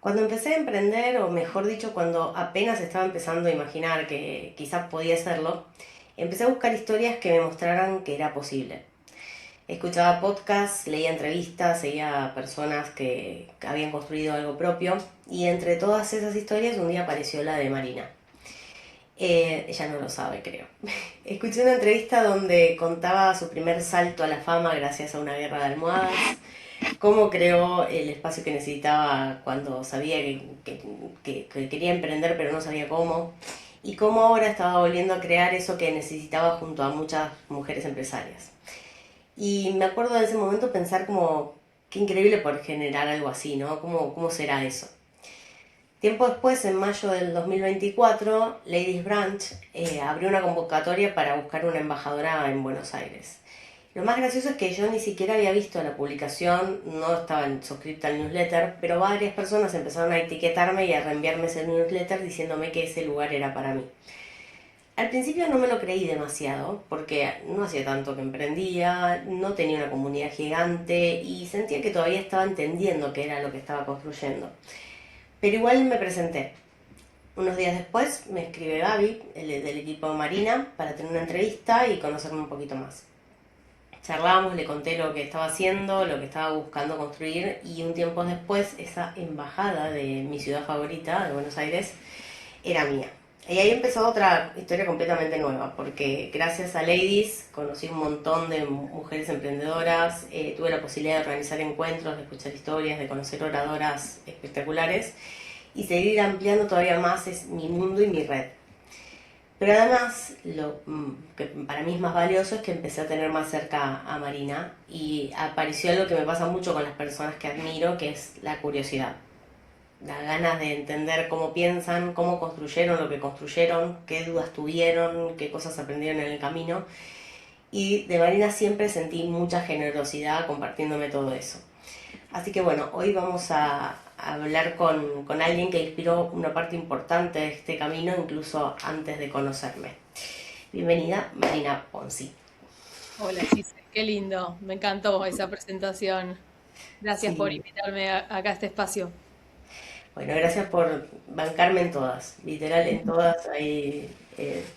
Cuando empecé a emprender, o mejor dicho, cuando apenas estaba empezando a imaginar que quizás podía hacerlo, empecé a buscar historias que me mostraran que era posible. Escuchaba podcasts, leía entrevistas, seguía a personas que habían construido algo propio y entre todas esas historias un día apareció la de Marina. Ella no lo sabe, creo. Escuché una entrevista donde contaba su primer salto a la fama gracias a una guerra de almohadas, cómo creó el espacio que necesitaba cuando sabía que quería emprender pero no sabía cómo, y cómo ahora estaba volviendo a crear eso que necesitaba junto a muchas mujeres empresarias. Y me acuerdo de ese momento pensar como, qué increíble poder generar algo así, ¿no? ¿Cómo será eso? Tiempo después, en mayo del 2024, Ladies Branch abrió una convocatoria para buscar una embajadora en Buenos Aires. Lo más gracioso es que yo ni siquiera había visto la publicación, no estaba suscrita al newsletter, pero varias personas empezaron a etiquetarme y a reenviarme ese newsletter diciéndome que ese lugar era para mí. Al principio no me lo creí demasiado, porque no hacía tanto que emprendía, no tenía una comunidad gigante y sentía que todavía estaba entendiendo qué era lo que estaba construyendo. Pero igual me presenté. Unos días después me escribe Gaby, del equipo Marina, para tener una entrevista y conocerme un poquito más. Charlamos, le conté lo que estaba haciendo, lo que estaba buscando construir y un tiempo después esa embajada de mi ciudad favorita, de Buenos Aires, era mía. Y ahí empezó otra historia completamente nueva, porque gracias a Ladies conocí un montón de mujeres emprendedoras, tuve la posibilidad de organizar encuentros, de escuchar historias, de conocer oradoras espectaculares y seguir ampliando todavía más es mi mundo y mi red. Pero además, lo que para mí es más valioso es que empecé a tener más cerca a Marina y apareció algo que me pasa mucho con las personas que admiro, que es la curiosidad. Las ganas de entender cómo piensan, cómo construyeron lo que construyeron, qué dudas tuvieron, qué cosas aprendieron en el camino. Y de Marina siempre sentí mucha generosidad compartiéndome todo eso. Así que bueno, hoy vamos a hablar con alguien que inspiró una parte importante de este camino, incluso antes de conocerme. Bienvenida, Marina Ponzi. Hola Gise, qué lindo, me encantó esa presentación. Gracias por Sí, invitarme acá a este espacio. bueno, gracias por bancarme en todas, literal en todas, ahí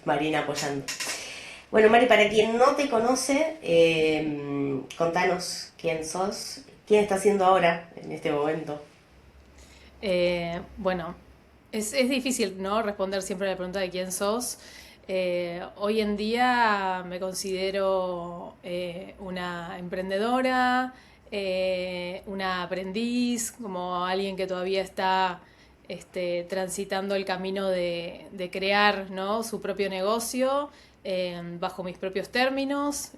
Marina apoyando. Bueno, Mari, para quien no te conoce, contanos quién sos, quién está haciendo ahora, en este momento. Bueno, es difícil, ¿no? Responder siempre a la pregunta de quién sos. Hoy en día me considero una emprendedora, una aprendiz, como alguien que todavía está transitando el camino de crear, ¿no? Su propio negocio bajo mis propios términos,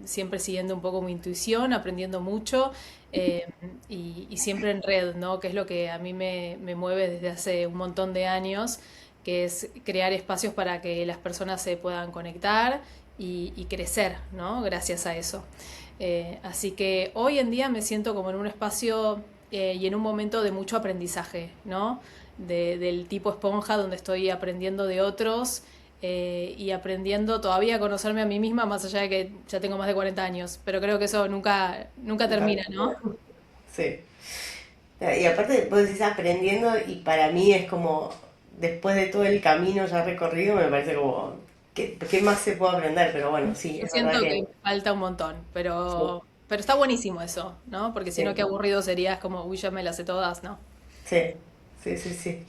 siempre siguiendo un poco mi intuición, aprendiendo mucho eh, y siempre en red, ¿no? Que es lo que a mí me mueve desde hace un montón de años, que es crear espacios para que las personas se puedan conectar y crecer, ¿no? Gracias a eso. Así que hoy en día me siento como en un espacio y en un momento de mucho aprendizaje, ¿no? Del tipo esponja donde estoy aprendiendo de otros y aprendiendo todavía a conocerme a mí misma, más allá de que ya tengo más de 40 años, pero creo que eso nunca termina, ¿no? Sí. Y aparte, vos decís aprendiendo y para mí es como, después de todo el camino ya recorrido, me parece como, ¿qué más se puede aprender? Pero bueno, sí, Yo es verdad siento que que me falta un montón, sí, pero está buenísimo eso, ¿no? Porque si no, qué sí, aburrido sería, es como, uy, ya me las sé todas, ¿no? sí, sí, sí, sí.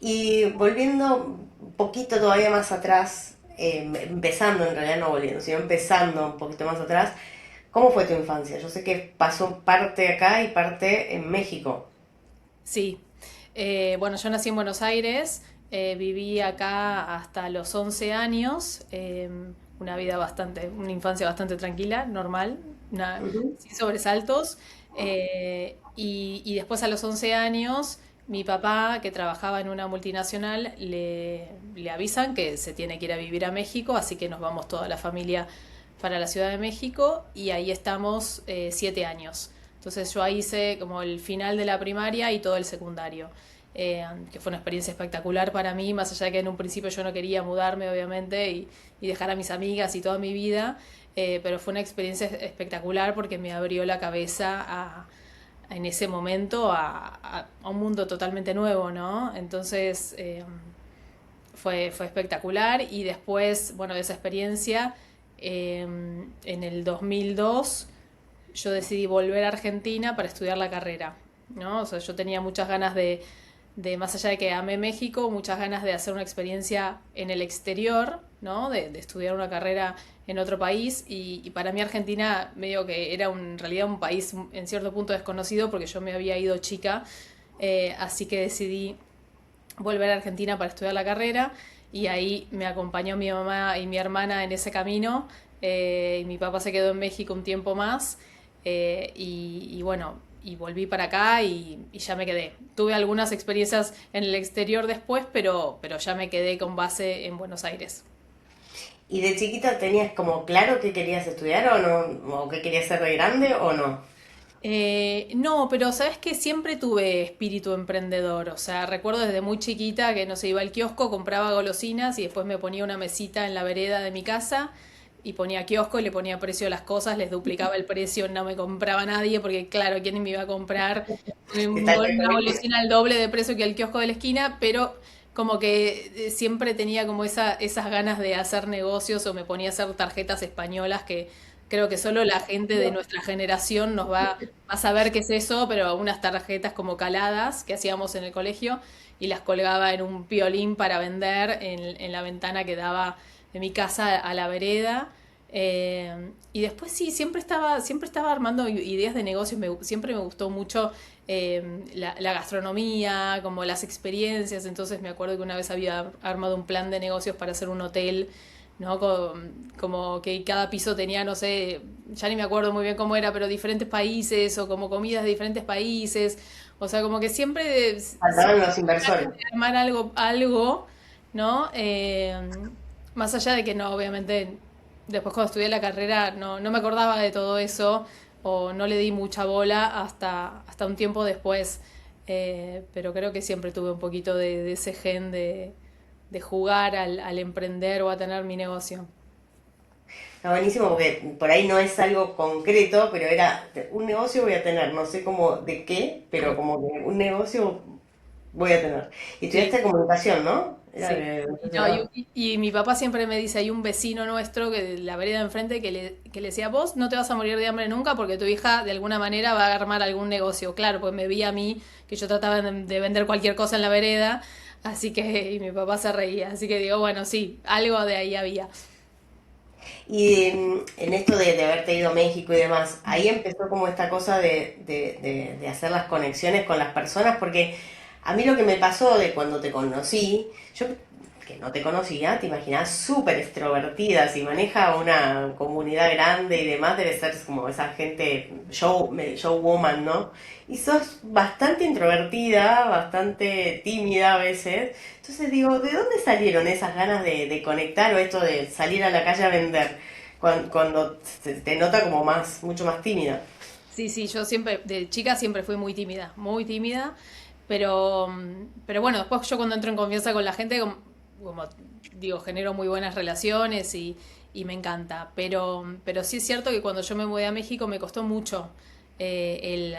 Y volviendo un poquito todavía más atrás, empezando en realidad no volviendo, sino empezando un poquito más atrás, ¿cómo fue tu infancia? Yo sé que pasó parte acá y parte en México. Sí. Bueno, yo nací en Buenos Aires, viví acá hasta los 11 años, una vida una infancia bastante tranquila, normal, Ujú. sin sobresaltos. Y después a los 11 años, mi papá, que trabajaba en una multinacional, le avisan que se tiene que ir a vivir a México, así que nos vamos toda la familia para la Ciudad de México y ahí estamos 7 años. Entonces yo ahí hice como el final de la primaria y todo el secundario, que fue una experiencia espectacular para mí, más allá de que en un principio yo no quería mudarme, obviamente, y dejar a mis amigas y toda mi vida, pero fue una experiencia espectacular porque me abrió la cabeza en ese momento a un mundo totalmente nuevo, ¿no? Entonces fue espectacular y después, bueno, de esa experiencia, en el 2002 yo decidí volver a Argentina para estudiar la carrera, ¿no? O sea, yo tenía muchas ganas más allá de que amé México, muchas ganas de hacer una experiencia en el exterior, ¿no? De estudiar una carrera en otro país y para mí Argentina medio que era en realidad un país en cierto punto desconocido porque yo me había ido chica, así que decidí volver a Argentina para estudiar la carrera y ahí me acompañó mi mamá y mi hermana en ese camino, y mi papá se quedó en México un tiempo más, y bueno, y volví para acá y ya me quedé. Tuve algunas experiencias en el exterior después, pero ya me quedé con base en Buenos Aires. ¿Y de chiquita tenías como claro qué querías estudiar o no? ¿O qué querías ser de grande o no? No, pero sabes que siempre tuve espíritu emprendedor. O sea, recuerdo desde muy chiquita que no se iba al kiosco, compraba golosinas y después me ponía una mesita en la vereda de mi casa y ponía kiosco y le ponía precio a las cosas, les duplicaba el precio, no me compraba nadie porque claro, ¿quién me iba a comprar Está el una recorrido. golosina al doble de precio que el kiosco de la esquina? Pero como que siempre tenía como esas ganas de hacer negocios o me ponía a hacer tarjetas españolas que creo que solo la gente de nuestra generación va a saber qué es eso, pero unas tarjetas como caladas que hacíamos en el colegio y las colgaba en un piolín para vender en la ventana que daba de mi casa a la vereda. Y después sí, siempre estaba armando ideas de negocios, siempre me gustó mucho la gastronomía, como las experiencias, entonces me acuerdo que una vez había armado un plan de negocios para hacer un hotel, ¿no? Como que cada piso tenía, no sé, ya ni me acuerdo muy bien cómo era, pero diferentes países o como comidas de diferentes países, o sea, como que Faltaban los inversores. armar algo, ¿no? Más allá de que no, obviamente, después cuando estudié la carrera no me acordaba de todo eso o no le di mucha bola hasta un tiempo después. Pero creo que siempre tuve un poquito de ese gen de jugar al emprender o a tener mi negocio. Está buenísimo porque por ahí no es algo concreto, pero era un negocio voy a tener, no sé cómo de qué, pero como que un negocio voy a tener. Y Sí, estudiaste comunicación, ¿no? Era sí. de ese No, lado. y mi papá siempre me dice, hay un vecino nuestro que de la vereda de enfrente que le decía, vos no te vas a morir de hambre nunca porque tu hija de alguna manera va a armar algún negocio. Claro, pues me vi a mí que yo trataba de vender cualquier cosa en la vereda, así que, y mi papá se reía, así que digo, bueno, sí, algo de ahí había. Y en esto de haberte ido a México y demás, ahí empezó como esta cosa de hacer las conexiones con las personas, porque a mí lo que me pasó de cuando te conocí, yo que no te conocía, te imaginás súper extrovertida, si maneja una comunidad grande y demás, debe ser como esa gente showwoman, ¿no? Y sos bastante introvertida, bastante tímida a veces. Entonces digo, ¿de dónde salieron esas ganas de conectar o esto de salir a la calle a vender cuando te nota como más, mucho más tímida? Sí, sí, yo siempre, de chica siempre fui muy tímida, pero bueno, después yo cuando entro en confianza con la gente, como digo, genero muy buenas relaciones y me encanta. Pero sí es cierto que cuando yo me mudé a México me costó mucho el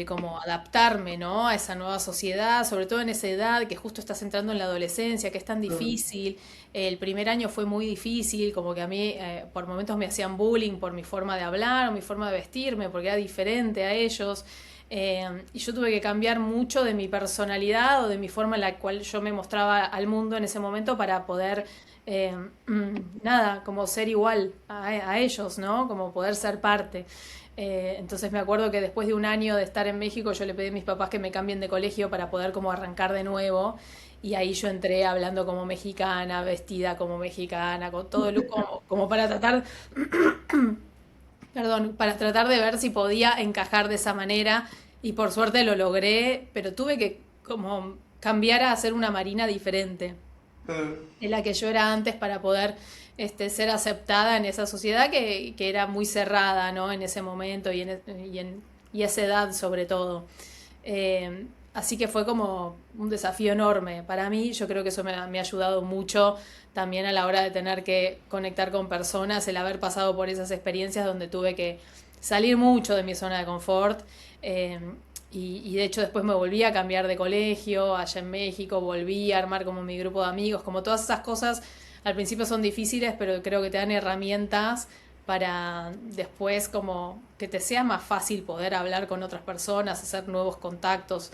como adaptarme, ¿no? A esa nueva sociedad, sobre todo en esa edad que justo estás entrando en la adolescencia, que es tan Mm. difícil. El primer año fue muy difícil, como que a mí por momentos me hacían bullying por mi forma de hablar o mi forma de vestirme, porque era diferente a ellos. Y yo tuve que cambiar mucho de mi personalidad o de mi forma en la cual yo me mostraba al mundo en ese momento para poder, eh, nada, como ser igual a ellos, ¿no? Como poder ser parte. Entonces me acuerdo que después de un año de estar en México yo le pedí a mis papás que me cambien de colegio para poder como arrancar de nuevo y ahí yo entré hablando como mexicana, vestida como mexicana, con todo el look como para tratar, perdón, para tratar de ver si podía encajar de esa manera y por suerte lo logré, pero tuve que como cambiar a ser una marina diferente Mm. de la que yo era antes para poder ser aceptada en esa sociedad que era muy cerrada, ¿no? En ese momento y esa edad sobre todo. Así que fue como un desafío enorme para mí. Yo creo que eso me ha ayudado mucho también a la hora de tener que conectar con personas, el haber pasado por esas experiencias donde tuve que salir mucho de mi zona de confort, Eh, y de hecho después me volví a cambiar de colegio allá en México, volví a armar como mi grupo de amigos, como todas esas cosas al principio son difíciles, pero creo que te dan herramientas para después como que te sea más fácil poder hablar con otras personas, hacer nuevos contactos,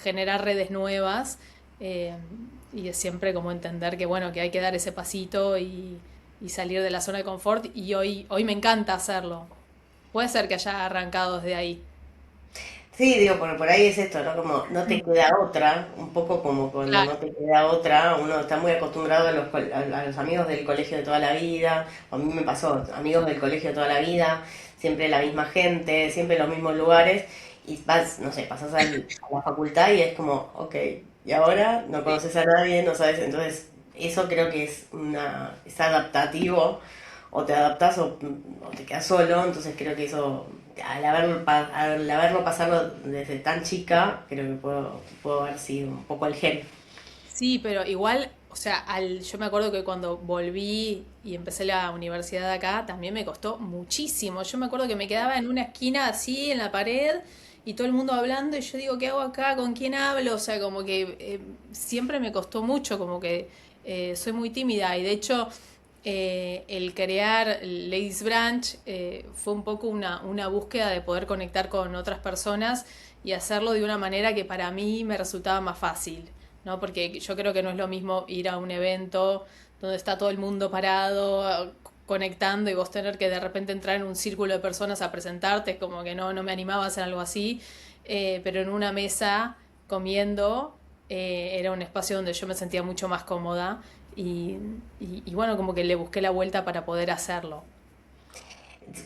generar redes nuevas, eh, y es siempre como entender que bueno, que hay que dar ese pasito y salir de la zona de confort y hoy me encanta hacerlo. Puede ser que haya arrancado desde ahí. Sí, digo, por ahí es esto, ¿no? Como no te queda otra, un poco como cuando Claro. no te queda otra, uno está muy acostumbrado a a los amigos del colegio de toda la vida, o a mí me pasó, amigos del colegio de toda la vida, siempre la misma gente, siempre los mismos lugares, y vas, no sé, pasas a la facultad y es como, ok, y ahora no Sí. conoces a nadie, no sabes, entonces eso creo que es adaptativo, o te adaptás o te quedas solo, entonces creo que eso al haberlo pasado desde tan chica, creo que puedo haber sido un poco el gen. Sí, pero igual, o sea, yo me acuerdo que cuando volví y empecé la universidad de acá, también me costó muchísimo. Yo me acuerdo que me quedaba en una esquina así, en la pared, y todo el mundo hablando, y yo digo, ¿qué hago acá? ¿Con quién hablo? O sea, como que siempre me costó mucho, como que soy muy tímida, y de hecho el crear Ladies Branch fue un poco una búsqueda de poder conectar con otras personas y hacerlo de una manera que para mí me resultaba más fácil. ¿No? Porque yo creo que no es lo mismo ir a un evento donde está todo el mundo parado, conectando y vos tener que de repente entrar en un círculo de personas a presentarte, es como que no me animaba a hacer algo así, pero en una mesa comiendo era un espacio donde yo me sentía mucho más cómoda y, y bueno, como que le busqué la vuelta para poder hacerlo.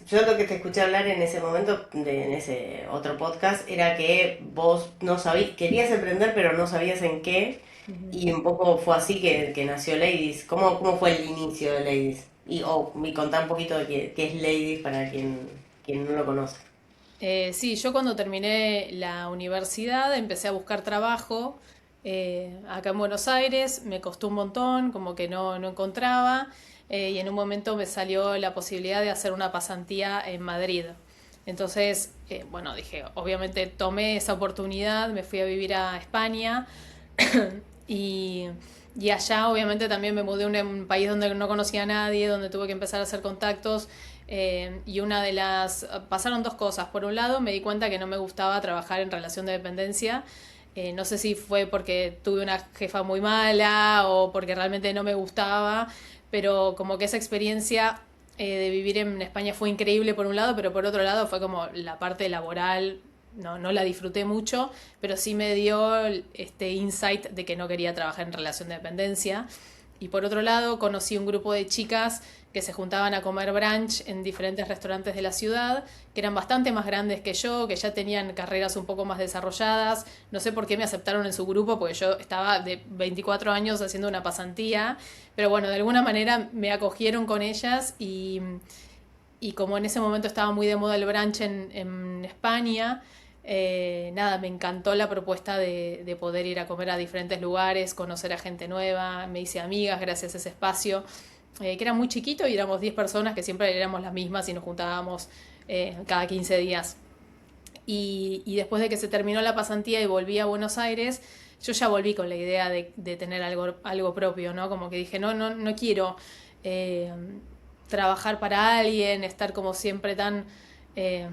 Yo lo que te escuché hablar en ese momento, en ese otro podcast, era que vos no sabías, querías emprender pero no sabías en qué, Ujú. y un poco fue así que nació Ladies. ¿Cómo fue el inicio de Ladies? Y contá un poquito de qué es Ladies para quien no lo conoce. Sí, yo cuando terminé la universidad empecé a buscar trabajo acá en Buenos Aires, me costó un montón, como que no encontraba, y en un momento me salió la posibilidad de hacer una pasantía en Madrid. Entonces, bueno, dije, obviamente tomé esa oportunidad, me fui a vivir a España y, y allá obviamente también me mudé a un país donde no conocía a nadie, donde tuve que empezar a hacer contactos. Y una de las... Pasaron dos cosas. Por un lado, me di cuenta que no me gustaba trabajar en relación de dependencia. No sé si fue porque tuve una jefa muy mala o porque realmente no me gustaba, pero como que esa experiencia de vivir en España fue increíble por un lado, pero por otro lado fue como la parte laboral, no la disfruté mucho, pero sí me dio este insight de que no quería trabajar en relación de dependencia. Y por otro lado, conocí un grupo de chicas que se juntaban a comer brunch en diferentes restaurantes de la ciudad, que eran bastante más grandes que yo, que ya tenían carreras un poco más desarrolladas. No sé por qué me aceptaron en su grupo, porque yo estaba de 24 años haciendo una pasantía, pero bueno, de alguna manera me acogieron con ellas y como en ese momento estaba muy de moda el brunch en España, nada, me encantó la propuesta de poder ir a comer a diferentes lugares, conocer a gente nueva, me hice amigas gracias a ese espacio, que era muy chiquito y éramos 10 personas que siempre éramos las mismas y nos juntábamos cada 15 días. Y después de que se terminó la pasantía y volví a Buenos Aires, yo ya volví con la idea de tener algo propio, ¿no? Como que dije, no quiero eh, trabajar para alguien, estar como siempre tan eh,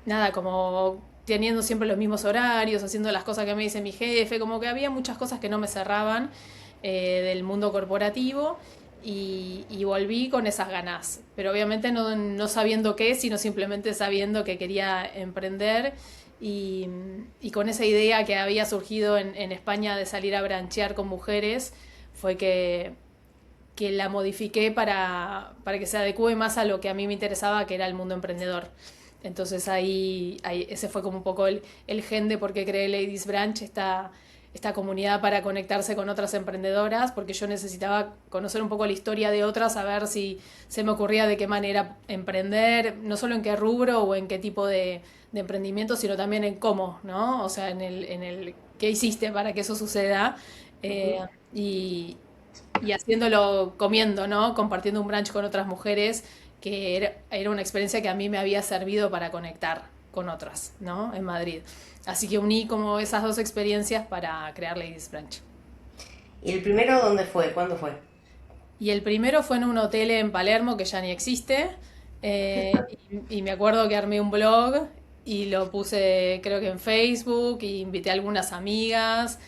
nada, como teniendo siempre los mismos horarios, haciendo las cosas que me dice mi jefe, como que había muchas cosas que no me cerraban del mundo corporativo y volví con esas ganas, pero obviamente no sabiendo qué, sino simplemente sabiendo que quería emprender y con esa idea que había surgido en España de salir a branchear con mujeres, fue que la modifiqué para que se adecue más a lo que a mí me interesaba, que era el mundo emprendedor. Entonces ahí ese fue como un poco el gen de por qué creé Ladies Branch, esta comunidad para conectarse con otras emprendedoras, porque yo necesitaba conocer un poco la historia de otras, a ver si se me ocurría de qué manera emprender, no solo en qué rubro o en qué tipo de emprendimiento, sino también en cómo, ¿no? O sea, en el qué hiciste para que eso suceda. Eh, Ujú. y, y haciéndolo comiendo, ¿no? Compartiendo un brunch con otras mujeres, que era una experiencia que a mí me había servido para conectar. con otras, ¿no? En Madrid. Así que uní como esas dos experiencias para crear Ladies Branch. ¿Y el primero dónde fue? ¿Cuándo fue? Y el primero fue en un hotel en Palermo que ya ni existe. Y me acuerdo que armé un blog y lo puse creo que en Facebook y invité a algunas amigas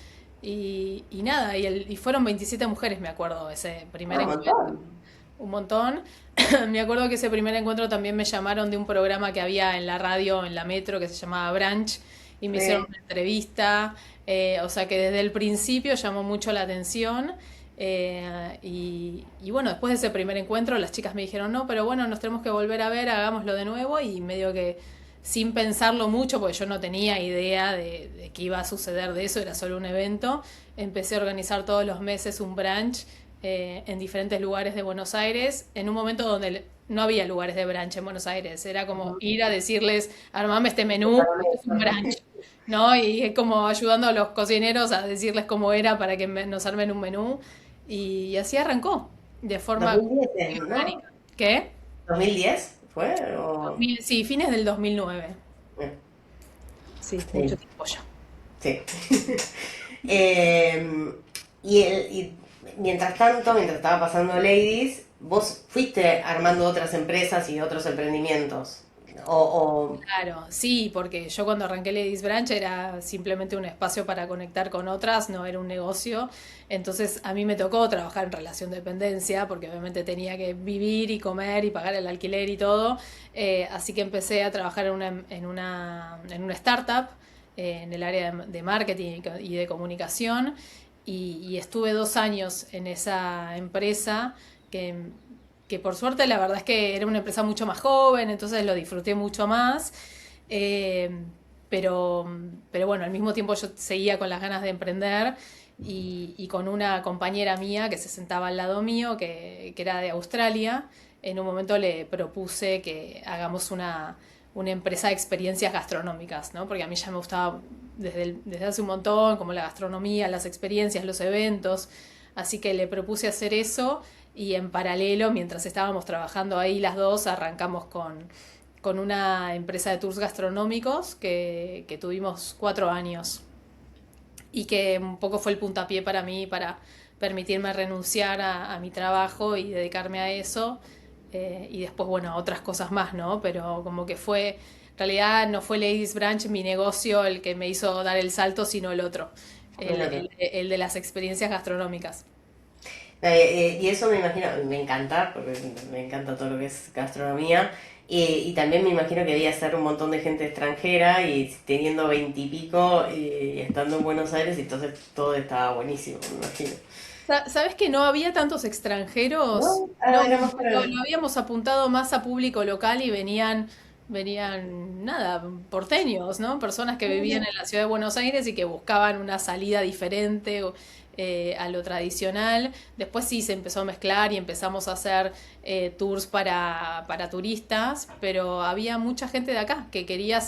y nada, y fueron 27 mujeres, me acuerdo, ese primer Un encuentro. montón. Un montón. Me acuerdo que ese primer encuentro también me llamaron de un programa que había en la radio, en la Metro, que se llamaba Branch, y me hicieron Sí. una entrevista. O sea que desde el principio llamó mucho la atención. Y bueno, después de ese primer encuentro, las chicas me dijeron, no, pero bueno, nos tenemos que volver a ver, hagámoslo de nuevo. Y medio que sin pensarlo mucho, porque yo no tenía idea de qué iba a suceder de eso, era solo un evento, empecé a organizar todos los meses un brunch en diferentes lugares de Buenos Aires, en un momento donde no había lugares de brunch en Buenos Aires, era como ir a decirles, armame este menú, esto es un brunch, ¿no? Y es como ayudando a los cocineros a decirles cómo era para que nos armen un menú, y así arrancó, de forma 2010, ¿no? orgánica. ¿Qué? ¿2010 fue? O... Sí, fines del 2009. eh, Sí, mucho Sí, tiempo ya. sí. Eh, y mientras tanto, mientras estaba pasando Ladies, vos fuiste armando otras empresas y otros emprendimientos. O Claro, sí, porque yo cuando arranqué Ladies Branch era simplemente un espacio para conectar con otras, no era un negocio. Entonces a mí me tocó trabajar en relación de dependencia, porque obviamente tenía que vivir y comer y pagar el alquiler y todo. Así que empecé a trabajar en una startup, en el área de marketing y de comunicación. Y estuve 2 años en esa empresa que que por suerte la verdad es que era una empresa mucho más joven, entonces lo disfruté mucho más. Eh, pero, pero bueno, al mismo tiempo yo seguía con las ganas de emprender y con una compañera mía que se sentaba al lado mío, que era de Australia, en un momento le propuse que hagamos una empresa de experiencias gastronómicas, ¿no? Porque a mí ya me gustaba desde hace un montón, como la gastronomía, las experiencias, los eventos. Así que le propuse hacer eso y en paralelo, mientras estábamos trabajando ahí las dos, arrancamos con una empresa de tours gastronómicos que tuvimos 4 años y que un poco fue el puntapié para mí para permitirme renunciar a mi trabajo y dedicarme a eso. Y después, bueno, a otras cosas más, ¿no? Pero como que fue, en realidad no fue Ladies Branch mi negocio el que me hizo dar el salto, sino el otro, el otro. el de las experiencias gastronómicas. Y eso me imagino, me encanta, porque me encanta todo lo que es gastronomía. Y también me imagino que debía ser un montón de gente extranjera y teniendo 20 y pico y estando en Buenos Aires, y entonces todo estaba buenísimo, me imagino. ¿Sabes que no había tantos extranjeros? ¿No? No, Ah, era más para... lo habíamos apuntado más a público local y venían, nada, porteños, ¿no? Personas que vivían en la ciudad de Buenos Aires y que buscaban una salida diferente a lo tradicional. Después sí se empezó a mezclar y empezamos a hacer tours para turistas, pero había mucha gente de acá que quería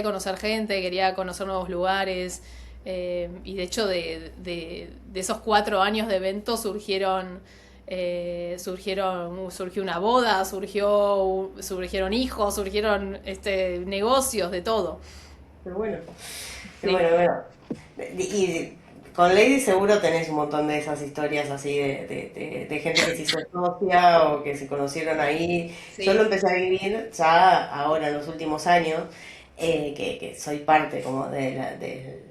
conocer gente, quería conocer nuevos lugares. Y de hecho de esos 4 años de eventos surgió una boda, surgieron hijos, surgieron negocios, de todo. Qué bueno. Qué Sí, bueno, bueno. Y con Lady seguro tenés un montón de esas historias así de gente que se hizo socia o que se conocieron ahí. Yo lo sí. empecé a vivir ya ahora en los últimos años, que soy parte como de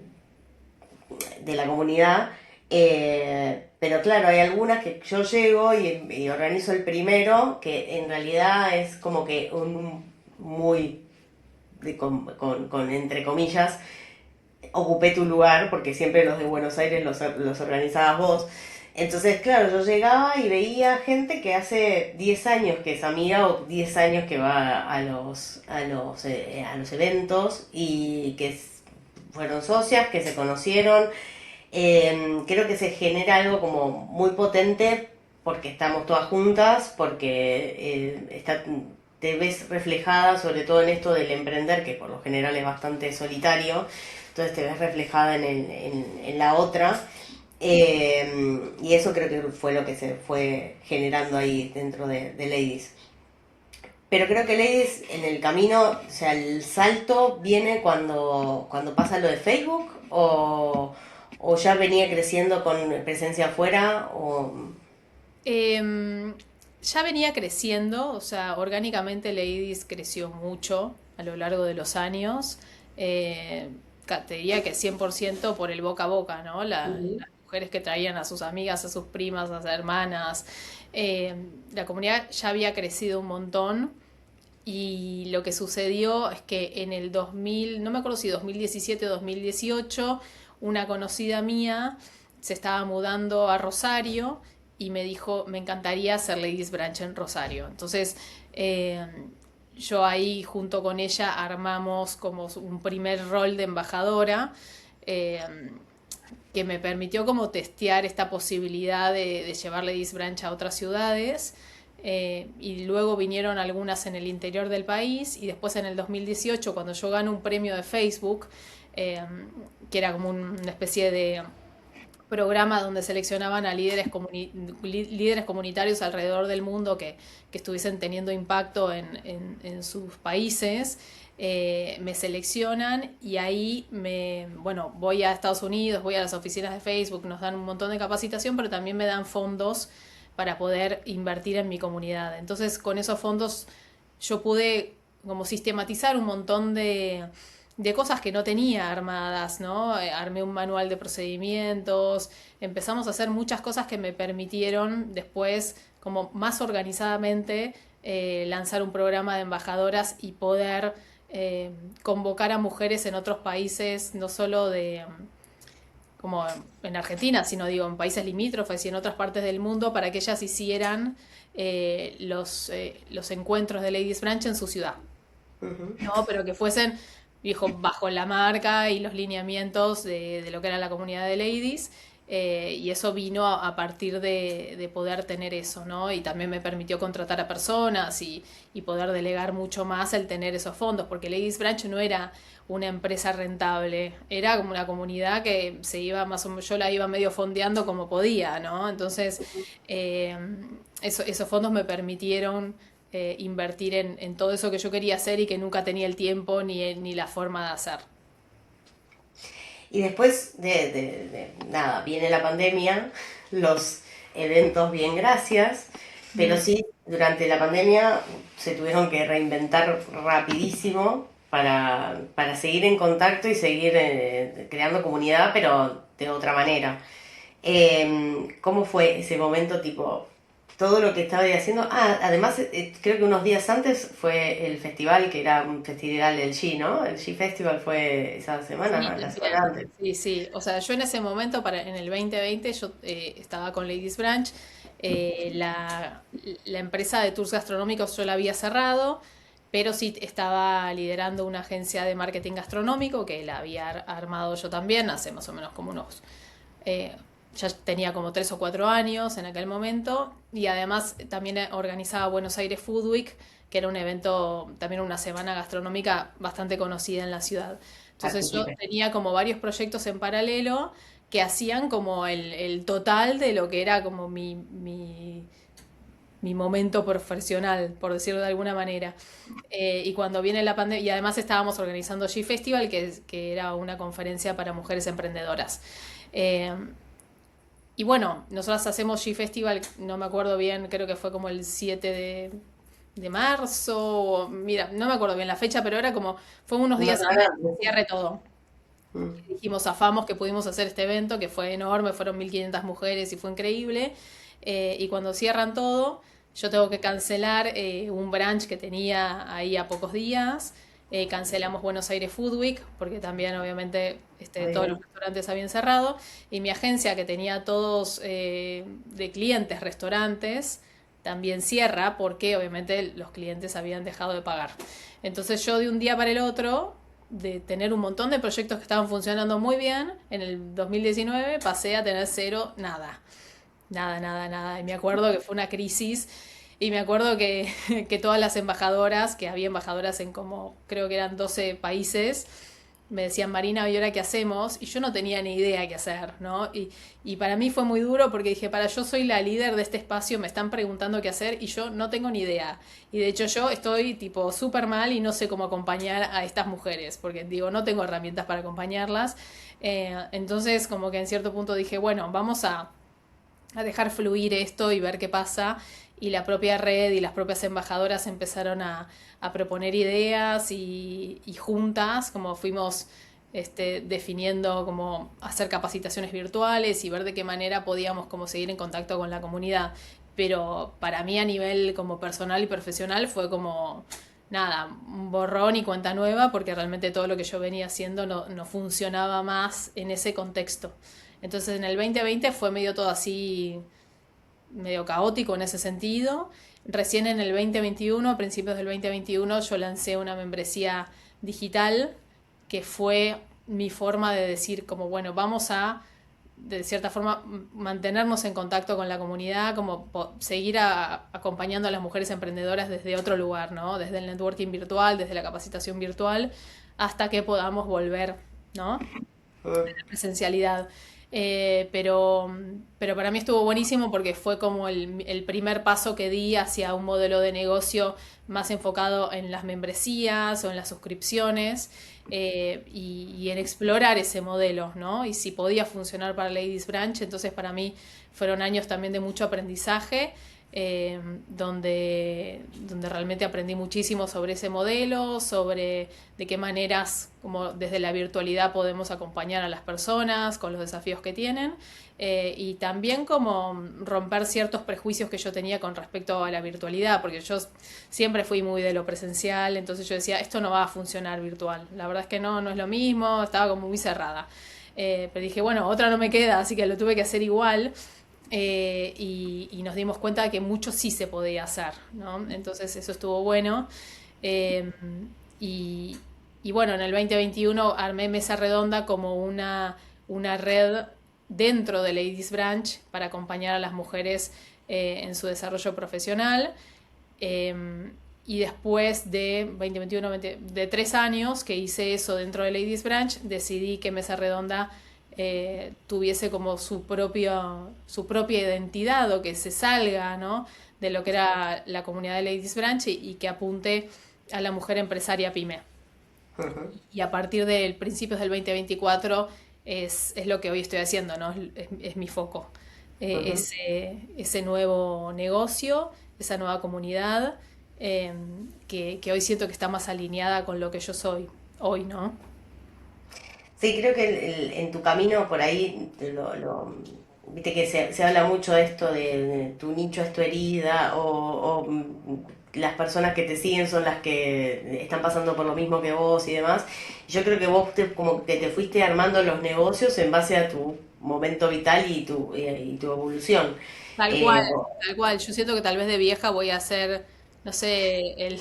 la comunidad. Pero claro, hay algunas que yo llego y organizo el primero, que en realidad es como que un muy, con entre comillas, ocupé tu lugar, porque siempre los de Buenos Aires los organizabas vos. Entonces, claro, yo llegaba y veía gente que hace 10 años que es amiga o 10 años que va a los eventos y que fueron socias, que se conocieron. Creo que se genera algo como muy potente porque estamos todas juntas, porque te ves reflejada sobre todo en esto del emprender, que por lo general es bastante solitario, entonces te ves reflejada en la otra. Y eso creo que fue lo que se fue generando ahí dentro de Ladies. Pero creo que Ladies en el camino, o sea, el salto viene cuando pasa lo de Facebook o ya venía creciendo con presencia afuera o... Em, ya venía creciendo, o sea, orgánicamente Ladies creció mucho a lo largo de los años. Eh, Te diría que 100% por el boca a boca, ¿no? Ujú. Las mujeres que traían a sus amigas, a sus primas, a sus hermanas. Eh, la comunidad ya había crecido un montón. Y lo que sucedió es que en el 2000, no me acuerdo si 2017 o 2018, una conocida mía se estaba mudando a Rosario y me dijo, me encantaría hacer Ladies Branch en Rosario. Entonces, eh, yo ahí junto con ella armamos como un primer rol de embajadora. eh, que me permitió como testear esta posibilidad de llevar Ladies Branch a otras ciudades. Y luego vinieron algunas en el interior del país y después en el 2018 cuando yo gano un premio de Facebook, eh, que era como una especie de programa donde seleccionaban a líderes comunitarios alrededor del mundo que estuviesen teniendo impacto en sus países. Me seleccionan y ahí bueno, voy a Estados Unidos, voy a las oficinas de Facebook, nos dan un montón de capacitación, pero también me dan fondos para poder invertir en mi comunidad. Entonces, con esos fondos yo pude como sistematizar un montón de cosas que no tenía armadas, ¿no? Armé un manual de procedimientos, empezamos a hacer muchas cosas que me permitieron después, como más organizadamente, lanzar un programa de embajadoras y poder convocar a mujeres en otros países, no solo de como en Argentina, sino digo en países limítrofes y en otras partes del mundo para que ellas hicieran los encuentros de Ladies Branch en su ciudad. Ujú. No, pero que fuesen, dijo, bajo la marca y los lineamientos de lo que era la comunidad de ladies. Y eso vino a partir de poder tener eso, ¿no? Y también me permitió contratar a personas y poder delegar mucho más el tener esos fondos, porque Ladies Branch no era una empresa rentable, era como una comunidad que se iba más o menos, yo la iba medio fondeando como podía, ¿no? Entonces, eh, esos fondos me permitieron invertir en todo eso que yo quería hacer y que nunca tenía el tiempo ni la forma de hacer. Y después nada, viene la pandemia, los eventos bien gracias, pero Mm. sí, durante la pandemia se tuvieron que reinventar rapidísimo para seguir en contacto y seguir creando comunidad, pero de otra manera. ¿Cómo fue ese momento, tipo, todo lo que estaba haciendo? Ah, además, creo que unos días antes fue el festival, que era un festival del G, ¿no? El G Festival fue esa Sí, semana, la semana también. antes. Sí, sí. O sea, yo en ese momento, en el 2020, yo estaba con Ladies Branch. La empresa de tours gastronómicos yo la había cerrado, pero sí estaba liderando una agencia de marketing gastronómico que la había armado yo también hace más o menos como unos eh, ya tenía como 3 o 4 años en aquel momento y además también organizaba Buenos Aires Food Week, que era un evento, también una semana gastronómica bastante conocida en la ciudad. Entonces yo Artística. tenía como varios proyectos en paralelo que hacían como el total de lo que era como mi momento profesional, por decirlo de alguna manera. Y cuando viene la pandemia, y además estábamos organizando G Festival, que era una conferencia para mujeres emprendedoras. Eh, y bueno, nosotros hacemos G Festival, no me acuerdo bien, creo que fue como el 7 de marzo, mira, no me acuerdo bien la fecha, pero era como, fue unos Una días antes semana de que antes. cierre todo. Mm. Dijimos, zafamos que pudimos hacer este evento, que fue enorme, fueron 1500 mujeres y fue increíble. Y cuando cierran todo, yo tengo que cancelar un brunch que tenía ahí a pocos días. Cancelamos Buenos Aires Food Week, porque también obviamente Muy todos los bien. restaurantes habían cerrado. Y mi agencia, que tenía todos de clientes restaurantes, también cierra porque obviamente los clientes habían dejado de pagar. Entonces yo de un día para el otro de tener un montón de proyectos que estaban funcionando muy bien, en el 2019 pasé a tener cero, nada, nada, nada, nada. Y me acuerdo que fue una crisis y me acuerdo que todas las embajadoras, que había embajadoras en como, creo que eran 12 países, me decían, Marina, ¿y ahora qué hacemos? Y yo no tenía ni idea qué hacer, ¿no? Y para mí fue muy duro porque dije, yo soy la líder de este espacio, me están preguntando qué hacer y yo no tengo ni idea. Y de hecho yo estoy tipo súper mal y no sé cómo acompañar a estas mujeres, porque digo, no tengo herramientas para acompañarlas. Entonces como que en cierto punto dije, bueno, vamos a dejar fluir esto y ver qué pasa. Y la propia red y las propias embajadoras empezaron a proponer ideas y juntas, como fuimos definiendo cómo hacer capacitaciones virtuales y ver de qué manera podíamos como seguir en contacto con la comunidad. Pero para mí a nivel como personal y profesional fue como nada, un borrón y cuenta nueva porque realmente todo lo que yo venía haciendo no funcionaba más en ese contexto. Entonces en el 2020 fue medio todo así, medio caótico en ese sentido. Recién en el 2021, a principios del 2021, yo lancé una membresía digital que fue mi forma de decir como, bueno, vamos a, de cierta forma, mantenernos en contacto con la comunidad, como seguir acompañando a las mujeres emprendedoras desde otro lugar, ¿no? Desde el networking virtual, desde la capacitación virtual, hasta que podamos volver, ¿no? Mm. La presencialidad. Pero para mí estuvo buenísimo porque fue como el primer paso que di hacia un modelo de negocio más enfocado en las membresías o en las suscripciones y en explorar ese modelo, ¿no? Y si podía funcionar para Ladies Branch, entonces para mí fueron años también de mucho aprendizaje. Donde realmente aprendí muchísimo sobre ese modelo, sobre de qué maneras, como desde la virtualidad podemos acompañar a las personas con los desafíos que tienen, y también como romper ciertos prejuicios que yo tenía con respecto a la virtualidad, porque yo siempre fui muy de lo presencial, entonces yo decía, esto no va a funcionar virtual, la verdad es que no es lo mismo, estaba como muy cerrada. Pero dije, bueno, otra no me queda, así que lo tuve que hacer igual. Y nos dimos cuenta de que mucho sí se podía hacer, ¿no? Entonces eso estuvo bueno. Eh, y, y bueno, en el 2021 armé Mesa Redonda como una red dentro de Ladies Branch para acompañar a las mujeres en su desarrollo profesional. Eh, y después de 2021, de 3 años que hice eso dentro de Ladies Branch, decidí que Mesa Redonda tuviese como su propia identidad o que se salga, ¿no? De lo que era la comunidad de Ladies Branch y que apunte a la mujer empresaria pyme. Ujú. Y a partir del principios del 2024 es lo que hoy estoy haciendo, ¿no? Es mi foco. Ujú. Ese nuevo negocio, esa nueva comunidad, eh, que hoy siento que está más alineada con lo que yo soy hoy, ¿no? Sí, creo que en tu camino por ahí, viste que se habla mucho de esto de tu nicho es tu herida o las personas que te siguen son las que están pasando por lo mismo que vos y demás. Yo creo que vos como que te fuiste armando los negocios en base a tu momento vital y tu evolución. Tal cual, Eh, tal cual. Yo siento que tal vez de vieja voy a hacer, no sé, el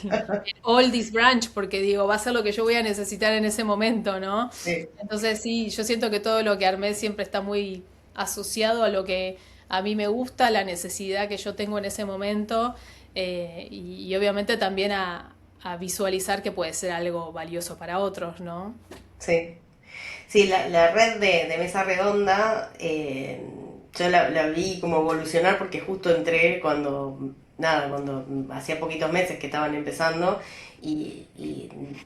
oldies branch, porque digo, va a ser lo que yo voy a necesitar en ese momento, ¿no? sí. Entonces sí, yo siento que todo lo que armé siempre está muy asociado a lo que a mí me gusta, la necesidad que yo tengo en ese momento, y obviamente también a visualizar que puede ser algo valioso para otros, ¿no? Sí. Sí, la red de Mesa Redonda, yo la vi como evolucionar porque justo entré cuando hacía poquitos meses que estaban empezando y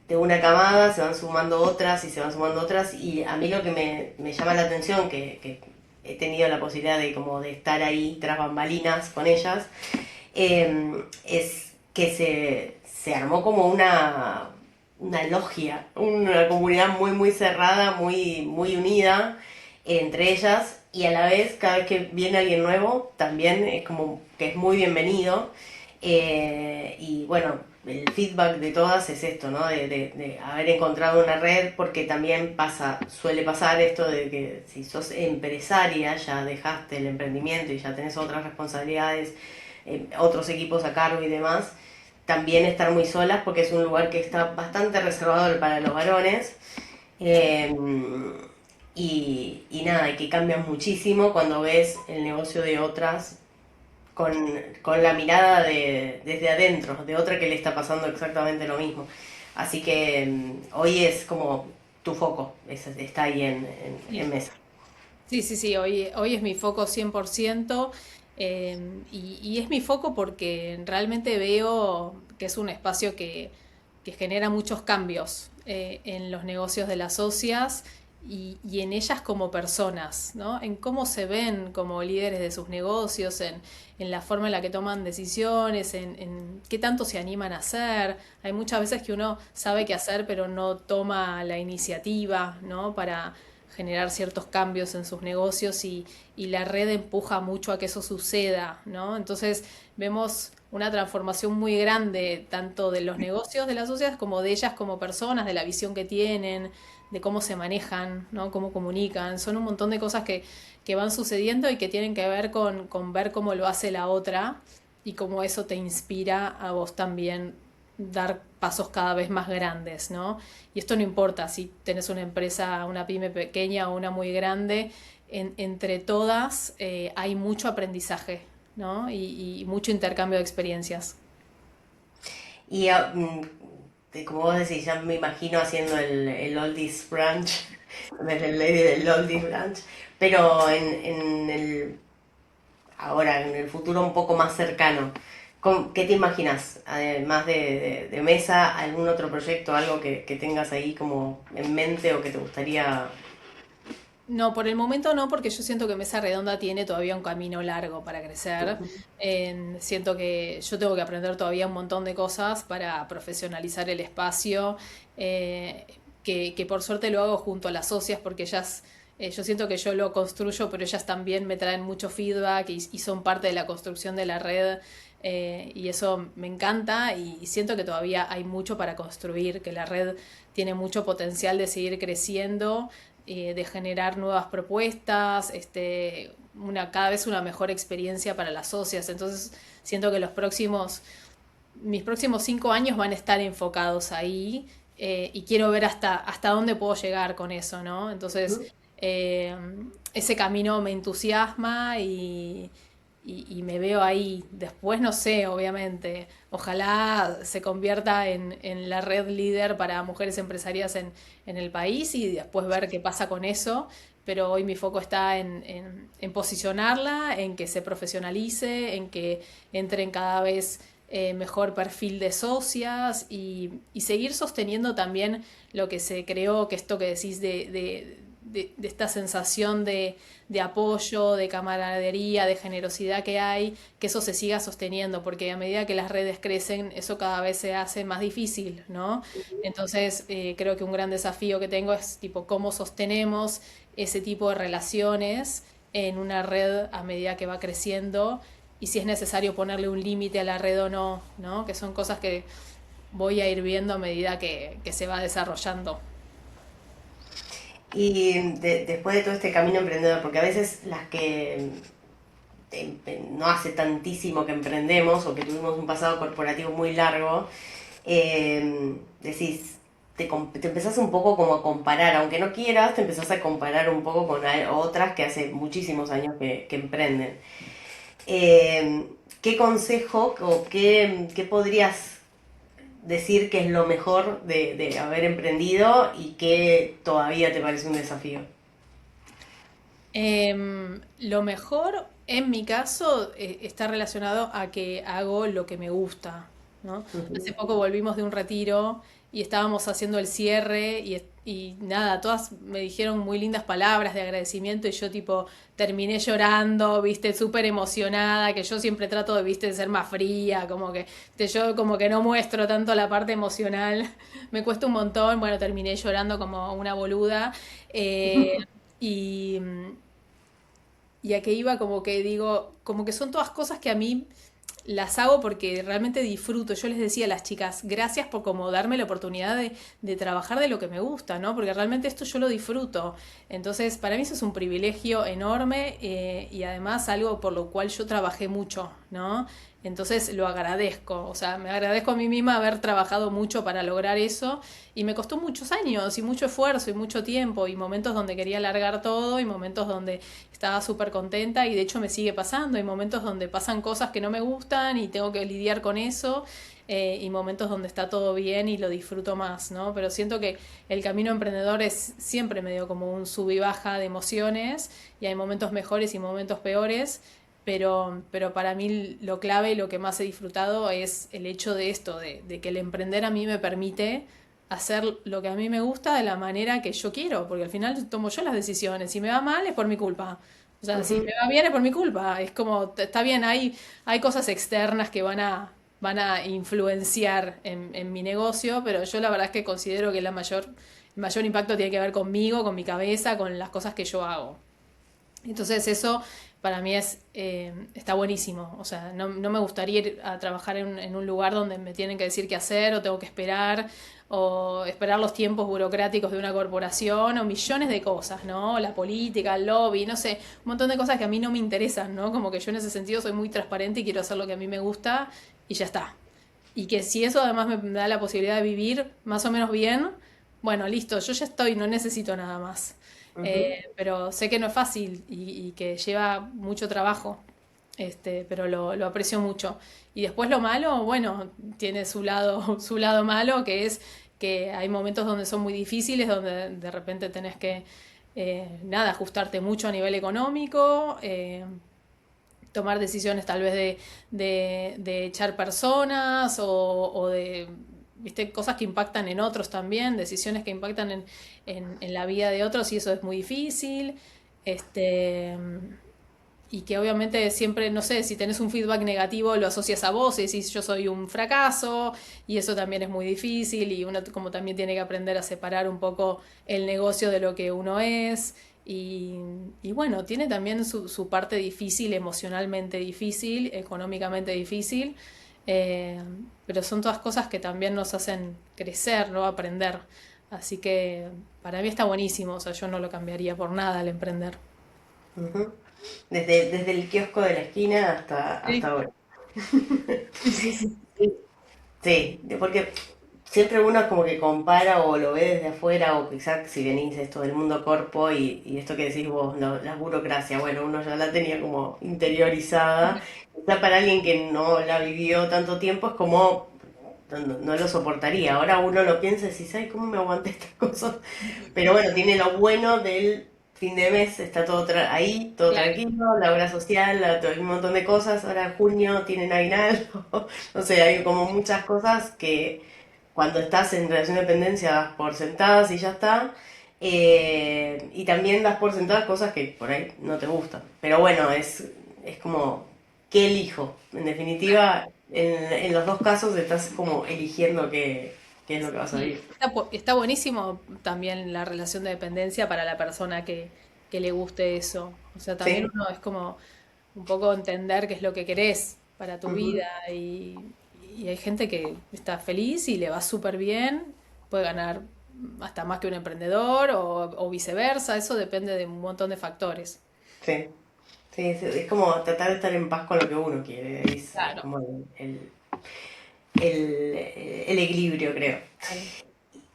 de una camada se van sumando otras y se van sumando otras y a mí lo que me llama la atención, que he tenido la posibilidad de como de estar ahí tras bambalinas con ellas, es que se armó como una logia, una comunidad muy, muy cerrada, muy, muy unida entre ellas y a la vez cada vez que viene alguien nuevo también es como que es muy bienvenido. Y bueno, el feedback de todas es esto, ¿no? De haber encontrado una red, porque también suele pasar esto de que si sos empresaria, ya dejaste el emprendimiento y ya tenés otras responsabilidades, otros equipos a cargo y demás, también estar muy solas porque es un lugar que está bastante reservado para los varones. Eh, y nada, y que cambia muchísimo cuando ves el negocio de otras con, con la mirada desde adentro, de otra que le está pasando exactamente lo mismo. Así que hoy es como tu foco, está ahí en Sí. mesa. Sí, hoy es mi foco 100%, y es mi foco porque realmente veo que es un espacio que genera muchos cambios en los negocios de las socias y en ellas como personas, ¿no? En cómo se ven como líderes de sus negocios, en la forma en la que toman decisiones, en qué tanto se animan a hacer. Hay muchas veces que uno sabe qué hacer pero no toma la iniciativa, ¿no? Para generar ciertos cambios en sus negocios y la red empuja mucho a que eso suceda, ¿no? Entonces vemos una transformación muy grande tanto de los negocios de las sociedades como de ellas como personas, de la visión que tienen, de cómo se manejan, ¿no? Cómo comunican. Son un montón de cosas que van sucediendo y que tienen que ver con ver cómo lo hace la otra y cómo eso te inspira a vos también dar pasos cada vez más grandes, ¿no? Y esto no importa si tenés una empresa, una pyme pequeña o una muy grande, entre todas hay mucho aprendizaje, ¿no? Y mucho intercambio de experiencias. Y como vos decís, ya me imagino haciendo el Oldies Branch, en vez del Lady del Oldies Branch, pero ahora, en el futuro un poco más cercano, ¿qué te imaginas? Además de mesa, algún otro proyecto, algo que tengas ahí como en mente o que te gustaría... No, por el momento no, porque yo siento que Mesa Redonda tiene todavía un camino largo para crecer. Siento que yo tengo que aprender todavía un montón de cosas para profesionalizar el espacio, eh, que por suerte lo hago junto a las socias, porque ellas, yo siento que yo lo construyo, pero ellas también me traen mucho feedback y son parte de la construcción de la red. Y eso me encanta y siento que todavía hay mucho para construir, que la red tiene mucho potencial de seguir creciendo, de generar nuevas propuestas, cada vez una mejor experiencia para las socias. Entonces siento que mis próximos 5 años van a estar enfocados ahí, y quiero ver hasta dónde puedo llegar con eso, ¿no? Entonces eh, ese camino me entusiasma y me veo ahí. Después no sé, obviamente. Ojalá se convierta en la red líder para mujeres empresarias en el país y después ver qué pasa con eso. Pero hoy mi foco está en posicionarla, en que se profesionalice, en que entre en cada vez mejor perfil de socias y seguir sosteniendo también lo que se creó, que esto que decís de esta sensación de apoyo, de camaradería, de generosidad que hay, que eso se siga sosteniendo, porque a medida que las redes crecen, eso cada vez se hace más difícil, ¿no? Entonces, creo que un gran desafío que tengo es tipo cómo sostenemos ese tipo de relaciones en una red a medida que va creciendo y si es necesario ponerle un límite a la red o no, ¿no? Que son cosas que voy a ir viendo a medida que se va desarrollando. Y después de todo este camino emprendedor, porque a veces las que no hace tantísimo que emprendemos o que tuvimos un pasado corporativo muy largo, decís, te empezás un poco como a comparar, aunque no quieras, te empezás a comparar un poco con otras que hace muchísimos años que emprenden. ¿Qué consejo o qué podrías decir que es lo mejor de haber emprendido y que todavía te parece un desafío? Lo mejor, en mi caso, está relacionado a que hago lo que me gusta, ¿no? Hace Ujú. poco volvimos de un retiro y estábamos haciendo el cierre y nada, todas me dijeron muy lindas palabras de agradecimiento y yo tipo terminé llorando, viste, súper emocionada, que yo siempre trato de, viste, de ser más fría, como que yo como que no muestro tanto la parte emocional, me cuesta un montón, bueno, terminé llorando como una boluda. Y, y a que iba como que digo, como que son todas cosas que a mí las hago porque realmente disfruto. Yo les decía a las chicas, gracias por como darme la oportunidad de trabajar de lo que me gusta, ¿no? Porque realmente esto yo lo disfruto. Entonces, para mí eso es un privilegio enorme, y además algo por lo cual yo trabajé mucho, ¿no? Entonces lo agradezco, o sea, me agradezco a mí misma haber trabajado mucho para lograr eso y me costó muchos años y mucho esfuerzo y mucho tiempo y momentos donde quería largar todo y momentos donde estaba súper contenta y de hecho me sigue pasando, hay momentos donde pasan cosas que no me gustan y tengo que lidiar con eso, y momentos donde está todo bien y lo disfruto más, ¿no? Pero siento que el camino emprendedor es siempre medio como un sub y baja de emociones y hay momentos mejores y momentos peores. Pero para mí lo clave y lo que más he disfrutado es el hecho de esto, de que el emprender a mí me permite hacer lo que a mí me gusta de la manera que yo quiero, porque al final tomo yo las decisiones. Si me va mal es por mi culpa. O sea, si me Ujú. va bien es por mi culpa. Es como, está bien, hay cosas externas que van a influenciar en mi negocio, pero yo la verdad es que considero que el mayor impacto tiene que ver conmigo, con mi cabeza, con las cosas que yo hago. Entonces eso para mí está buenísimo. O sea, no me gustaría ir a trabajar en un lugar donde me tienen que decir qué hacer o tengo que esperar o esperar los tiempos burocráticos de una corporación o millones de cosas, ¿no? La política, el lobby, no sé, un montón de cosas que a mí no me interesan, ¿no? Como que yo en ese sentido soy muy transparente y quiero hacer lo que a mí me gusta y ya está. Y que si eso además me da la posibilidad de vivir más o menos bien, bueno, listo, yo ya estoy, no necesito nada más. Ujú. Pero sé que no es fácil y que lleva mucho trabajo, pero lo aprecio mucho. Y después lo malo, bueno, tiene su lado malo, que es que hay momentos donde son muy difíciles, donde de repente tenés que, nada, ajustarte mucho a nivel económico, tomar decisiones tal vez de echar personas o de, viste, cosas que impactan en otros también, decisiones que impactan en la vida de otros y eso es muy difícil. Este, y que obviamente siempre, no sé, si tenés un feedback negativo lo asocias a vos y decís yo soy un fracaso y eso también es muy difícil y uno como también tiene que aprender a separar un poco el negocio de lo que uno es y, y bueno, tiene también su parte difícil, emocionalmente difícil, económicamente difícil, eh, pero son todas cosas que también nos hacen crecer, ¿no? Aprender. Así que para mí está buenísimo, o sea, yo no lo cambiaría por nada al emprender. Ujú. Desde el kiosco de la esquina hasta Sí, ahora. sí, sí, sí. Sí, porque siempre uno es como que compara o lo ve desde afuera o quizás si venís de esto del mundo corpo y esto que decís vos, la burocracia, bueno, uno ya la tenía como interiorizada. Quizá para alguien que no la vivió tanto tiempo es como no lo soportaría. Ahora uno lo piensa y dice, ay, ¿cómo me aguanté estas cosas? Pero bueno, tiene lo bueno del fin de mes, está todo ahí, todo Claro. tranquilo, la obra social, un montón de cosas. Ahora en junio tienen aguinaldo. No sé, hay como muchas cosas que cuando estás en relación de dependencia das por sentadas y ya está. Y también das por sentadas cosas que por ahí no te gustan. Pero bueno, es como, ¿qué elijo? En definitiva, en los dos casos estás como eligiendo qué es lo que vas a Sí, vivir. está buenísimo también la relación de dependencia para la persona que le guste eso. O sea, también Sí. uno es como un poco entender qué es lo que querés para tu Ujú. vida y hay gente que está feliz y le va súper bien, puede ganar hasta más que un emprendedor o viceversa, eso depende de un montón de factores. Sí. Sí, es como tratar de estar en paz con lo que uno quiere. Es Claro, como el equilibrio, creo. claro.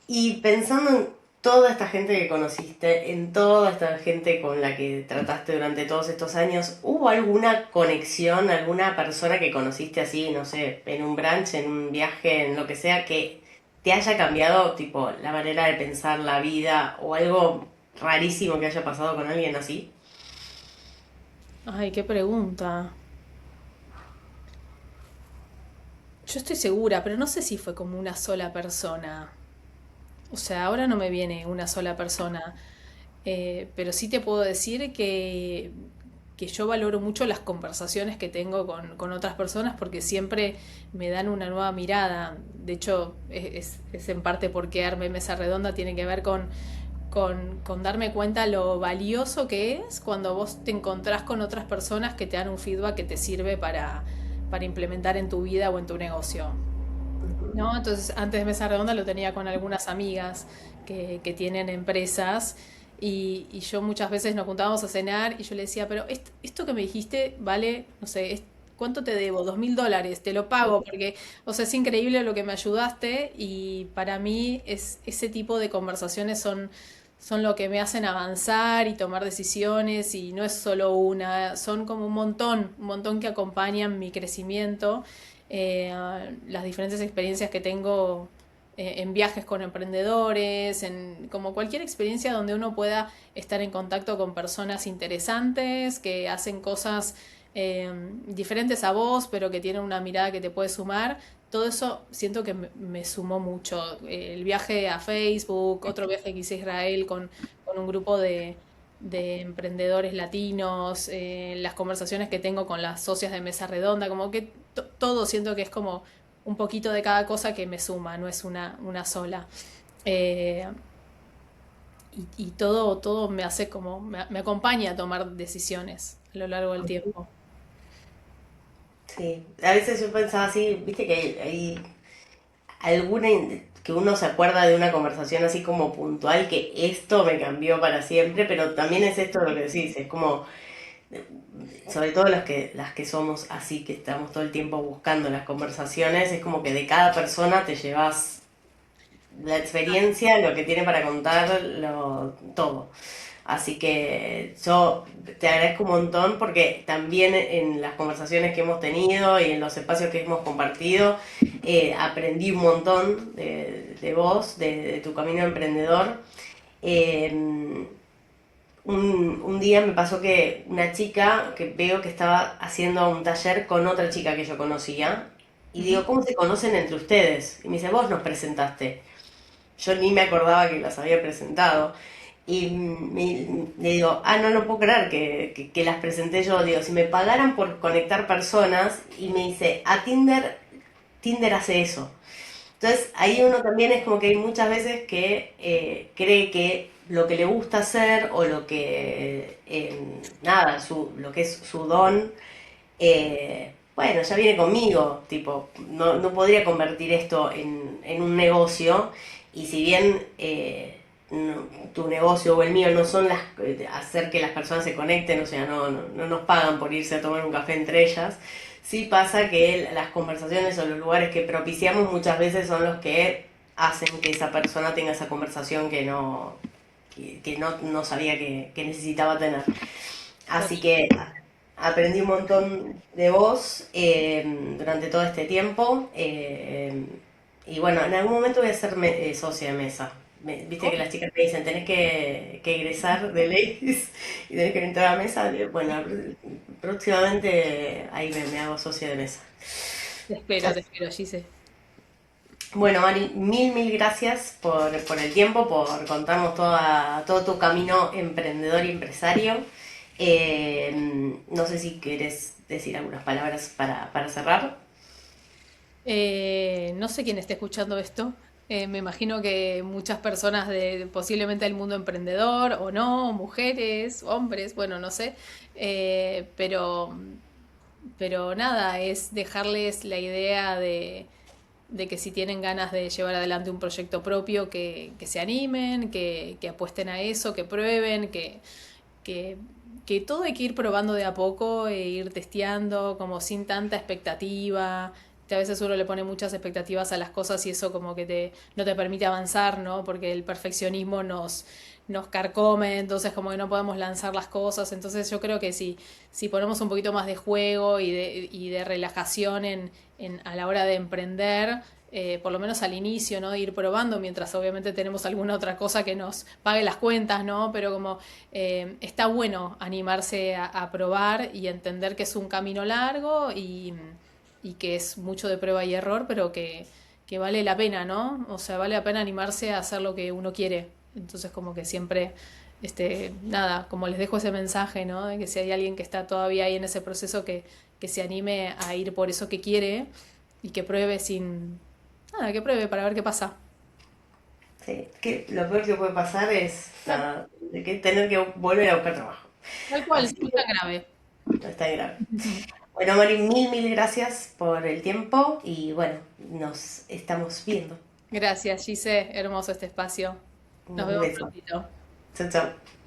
Y pensando en toda esta gente que conociste, en toda esta gente con la que trataste durante todos estos años, ¿hubo alguna conexión, alguna persona que conociste así, no sé, en un brunch, en un viaje, en lo que sea, que te haya cambiado, tipo, la manera de pensar la vida o algo rarísimo que haya pasado con alguien así? Ay, qué pregunta. Yo estoy segura, pero no sé si fue como una sola persona. O sea, ahora no me viene una sola persona, pero sí te puedo decir que yo valoro mucho las conversaciones que tengo con otras personas porque siempre me dan una nueva mirada. De hecho, es en parte porque armé Mesa Redonda, tiene que ver con darme cuenta lo valioso que es cuando vos te encontrás con otras personas que te dan un feedback que te sirve para implementar en tu vida o en tu negocio. ¿No? Entonces, antes de Mesa Redonda lo tenía con algunas amigas que tienen empresas y yo muchas veces nos juntábamos a cenar y yo le decía, pero esto que me dijiste vale, no sé, ¿cuánto te debo? $2000, te lo pago porque, o sea, es increíble lo que me ayudaste y para mí ese tipo de conversaciones son lo que me hacen avanzar y tomar decisiones y no es solo una, son como un montón que acompañan mi crecimiento las diferentes experiencias que tengo en viajes con emprendedores, en como cualquier experiencia donde uno pueda estar en contacto con personas interesantes que hacen cosas diferentes a vos, pero que tienen una mirada que te puede sumar. Todo eso siento que me sumó mucho. El viaje a Facebook, otro viaje que hice a Israel con un grupo de emprendedores latinos, las conversaciones que tengo con las socias de mesa redonda, como que todo siento que es como un poquito de cada cosa que me suma, no es una sola. Eh, y todo me hace como, me acompaña a tomar decisiones a lo largo del tiempo. Sí, a veces yo pensaba así, viste que hay alguna que uno se acuerda de una conversación así como puntual que esto me cambió para siempre, pero también es esto lo que decís, es como sobre todo las que somos así, que estamos todo el tiempo buscando las conversaciones, es como que de cada persona te llevas la experiencia, lo que tiene para contar, todo. Así que yo te agradezco un montón porque también en las conversaciones que hemos tenido y en los espacios que hemos compartido, aprendí un montón de vos, de tu camino emprendedor. Eh, un día me pasó que una chica que veo que estaba haciendo un taller con otra chica que yo conocía, y Ujú. digo, ¿cómo se conocen entre ustedes? Y me dice, vos nos presentaste. Yo ni me acordaba que las había presentado. Y le digo, no lo puedo creer que las presenté yo. Digo, si me pagaran por conectar personas, y me dice, Tinder hace eso. Entonces ahí uno también es como que hay muchas veces que cree que lo que le gusta hacer o lo que, nada, lo que es su don, bueno, ya viene conmigo, tipo, no podría convertir esto en un negocio, y si bien tu negocio o el mío no son hacer que las personas se conecten, o sea, no nos pagan por irse a tomar un café entre ellas, sí pasa que las conversaciones o los lugares que propiciamos muchas veces son los que hacen que esa persona tenga esa conversación que no sabía que necesitaba tener. Así que aprendí un montón de vos durante todo este tiempo. Y bueno, en algún momento voy a ser socia de mesa. Viste que las chicas me dicen, tenés que egresar de leyes y tenés que entrar a mesa. Bueno, próximamente ahí me hago socia de mesa. Te espero, Gise. Bueno, Mari, mil gracias por el tiempo, por contarnos todo tu camino emprendedor y empresario. No sé si querés decir algunas palabras para cerrar. No sé quién está escuchando esto. Me imagino que muchas personas posiblemente del mundo emprendedor o no, mujeres, hombres, bueno, no sé. Pero nada, es dejarles la idea de que si tienen ganas de llevar adelante un proyecto propio, que se animen, que apuesten a eso, que prueben, que, que todo hay que ir probando de a poco e ir testeando, como sin tanta expectativa. Que a veces uno le pone muchas expectativas a las cosas y eso como que no te permite avanzar, ¿no? Porque el perfeccionismo nos carcome, entonces como que no podemos lanzar las cosas. Entonces yo creo que si ponemos un poquito más de juego y de relajación a la hora de emprender, por lo menos al inicio, ¿no? Ir probando mientras obviamente tenemos alguna otra cosa que nos pague las cuentas, ¿no? Pero como está bueno animarse a probar y entender que es un camino largo y que es mucho de prueba y error, pero que vale la pena, ¿no? O sea, vale la pena animarse a hacer lo que uno quiere. Entonces como que siempre, nada, como les dejo ese mensaje, ¿no? De que si hay alguien que está todavía ahí en ese proceso, que se anime a ir por eso que quiere y que pruebe nada, que pruebe para ver qué pasa. Sí, que lo peor que puede pasar es nada, de que tener que volver a buscar trabajo. Tal cual, Así sí, no es que tan grave. no está grave. Bueno, Mari, mil gracias por el tiempo y bueno, nos estamos viendo. Gracias, Gise. Hermoso este espacio. Nos Un vemos beso. prontito. Chao, chao.